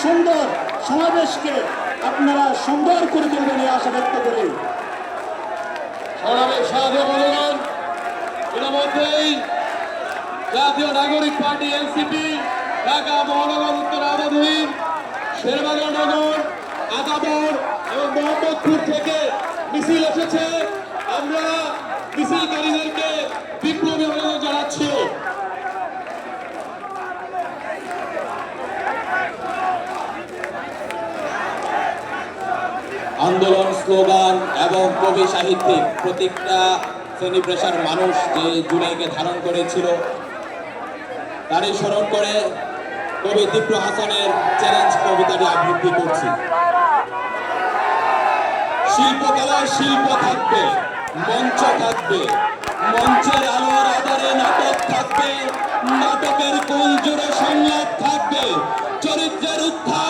সুন্দর সমাবেশকে আপনারা সুন্দর করে তুলবেন এই আশা ব্যক্ত করি। সমাবেশ সাথে বলুন ইতিমধ্যেই জাতীয় নাগরিক পার্টি এনসিপি ঢাকা মহানগর উত্তর আবাধীন শেরবাংলা নগর আদাবর এবং মোহাম্মদপুর থেকে মিছিল এসেছে। আমরা মিছিলকারীদেরকে বিপ্লবী অভিনন্দন জানাচ্ছি। আন্দোলন স্লোগান এবং কবি সাহিত্যিক প্রত্যেকটা শ্রেণী পেশার মানুষ যে জুলাইকে ধারণ করেছিল তারই স্মরণ করে কবি তীব্র হাসানের চ্যালেঞ্জ কবিতাটি আবৃত্তি করছি। শিল্পকলায় শিল্প থাকবে, মঞ্চ থাকবে, মঞ্চের আলোর আধারে নাটক থাকবে, নাটকের কোল জোরে সংলাপ থাকবে, চরিত্রের উত্থান